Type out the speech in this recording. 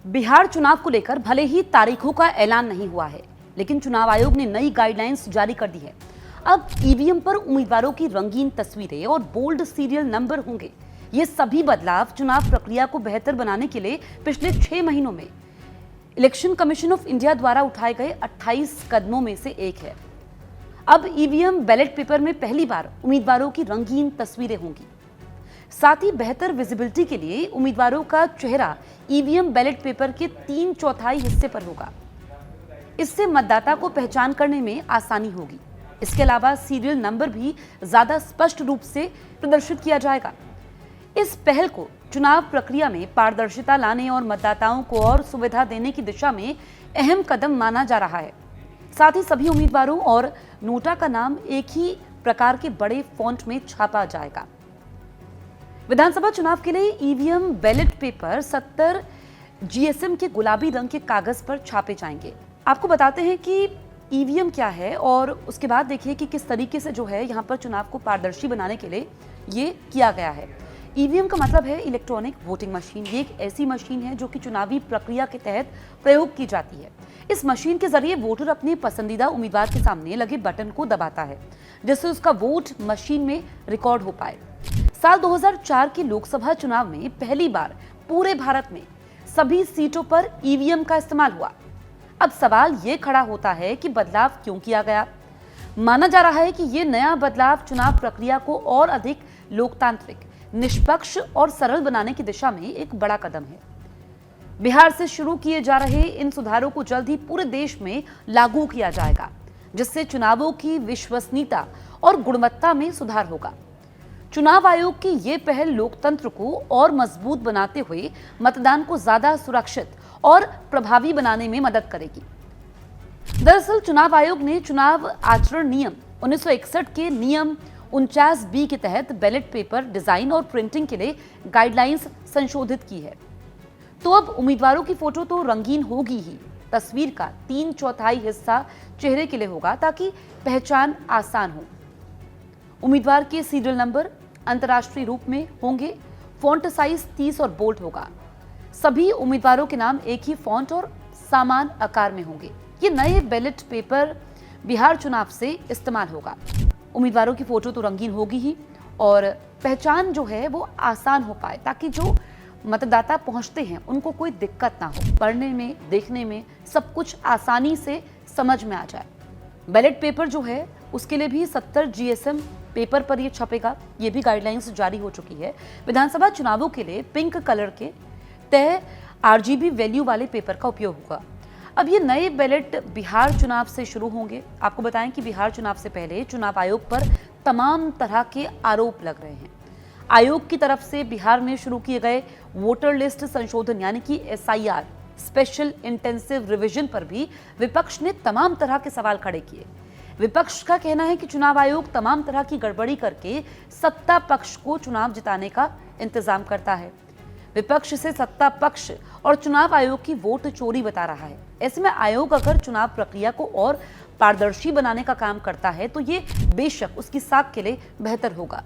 बिहार चुनाव को लेकर भले ही तारीखों का ऐलान नहीं हुआ है, लेकिन चुनाव आयोग ने नई गाइडलाइंस जारी कर दी है। अब ईवीएम पर उम्मीदवारों की रंगीन तस्वीरें और बोल्ड सीरियल नंबर होंगे। ये सभी बदलाव चुनाव प्रक्रिया को बेहतर बनाने के लिए पिछले 6 महीनों में इलेक्शन कमीशन ऑफ इंडिया द्वारा उठाए गए 28 कदमों में से एक है। अब ईवीएम बैलेट पेपर में पहली बार उम्मीदवारों की रंगीन तस्वीरें होंगी। साथ ही बेहतर विजिबिलिटी के लिए उम्मीदवारों का चेहरा ईवीएम बैलेट पेपर के 3/4 हिस्से पर होगा। इससे मतदाता को पहचान करने में आसानी होगी। इसके अलावा सीरियल नंबर भी ज्यादा स्पष्ट रूप से प्रदर्शित किया जाएगा। इस पहल को चुनाव प्रक्रिया में पारदर्शिता लाने और मतदाताओं को और सुविधा देने की दिशा में अहम कदम माना जा रहा है। साथ ही सभी उम्मीदवारों और नोटा का नाम एक ही प्रकार के बड़े फॉन्ट में छापा जाएगा। विधानसभा चुनाव के लिए ईवीएम बैलेट पेपर 70 जीएसएम के गुलाबी रंग के कागज पर छापे जाएंगे। आपको बताते हैं कि ईवीएम क्या है और उसके बाद देखिए कि किस तरीके से जो है यहाँ पर चुनाव को पारदर्शी बनाने के लिए ये किया गया है। ईवीएम का मतलब है इलेक्ट्रॉनिक वोटिंग मशीन। ये एक ऐसी मशीन है जो कि चुनावी प्रक्रिया के तहत प्रयोग की जाती है। इस मशीन के जरिए वोटर अपने पसंदीदा उम्मीदवार के सामने लगे बटन को दबाता है, जिससे उसका वोट मशीन में रिकॉर्ड हो पाए। साल 2004 के लोकसभा चुनाव में पहली बार पूरे भारत में सभी सीटों पर ईवीएम का इस्तेमाल हुआ। अब सवाल ये खड़ा होता है कि बदलाव क्यों किया गया। माना जा रहा है कि ये नया बदलाव चुनाव प्रक्रिया को और अधिक लोकतांत्रिक, निष्पक्ष और सरल बनाने की दिशा में एक बड़ा कदम है। बिहार से शुरू किए जा रहे इन सुधारों को जल्द ही पूरे देश में लागू किया जाएगा, जिससे चुनावों की विश्वसनीयता और गुणवत्ता में सुधार होगा। चुनाव आयोग की ये पहल लोकतंत्र को और मजबूत बनाते हुए मतदान को ज्यादा सुरक्षित और प्रभावी बनाने में मदद करेगी। दरअसल चुनाव आयोग ने चुनाव आचरण नियम 1961 के नियम 49B के तहत बैलेट पेपर डिजाइन और प्रिंटिंग के लिए गाइडलाइंस संशोधित की है। तो अब उम्मीदवारों की फोटो तो रंगीन होगी ही, तस्वीर का 3/4 हिस्सा चेहरे के लिए होगा ताकि पहचान आसान हो। उम्मीदवार के सीरियल नंबर अंतर्राष्ट्रीय रूप में होंगे। फॉन्ट साइज 30 और बोल्ड होगा। सभी उम्मीदवारों के नाम एक ही फॉन्ट और समान आकार में होंगे। ये नए बैलेट पेपर बिहार चुनाव से इस्तेमाल होगा। उम्मीदवारों की फोटो तो रंगीन होगी ही और पहचान जो है वो आसान हो पाए, ताकि जो मतदाता पहुंचते हैं उनको कोई दिक्कत ना हो। पढ़ने में, देखने में सब कुछ आसानी से समझ में आ जाए। बैलेट पेपर जो है उसके लिए भी 70 जीएसएम पेपर पर ये छपेगा। ये भी गाइडलाइंस जारी हो चुकी है। विधानसभा चुनावों के लिए पिंक कलर के तय आरजीबी वैल्यू वाले पेपर का उपयोग होगा। अब ये नए बैलेट बिहार चुनाव से शुरू होंगे। आपको बताएं कि बिहार चुनाव से पहले चुनाव आयोग पर तमाम तरह के आरोप लग रहे हैं। आयोग की तरफ से बिहार में शुरू किए गए वोटर लिस्ट संशोधन यानी कि SIR स्पेशल इंटेंसिव रिवीजन पर भी विपक्ष ने तमाम तरह के सवाल खड़े किए। विपक्ष का कहना है कि चुनाव आयोग तमाम तरह की गड़बड़ी करके सत्ता पक्ष को चुनाव जिताने का इंतजाम करता है। विपक्ष से सत्ता पक्ष और चुनाव आयोग की वोट चोरी बता रहा है। ऐसे में आयोग अगर चुनाव प्रक्रिया को और पारदर्शी बनाने का काम करता है तो ये बेशक उसकी साख के लिए बेहतर होगा।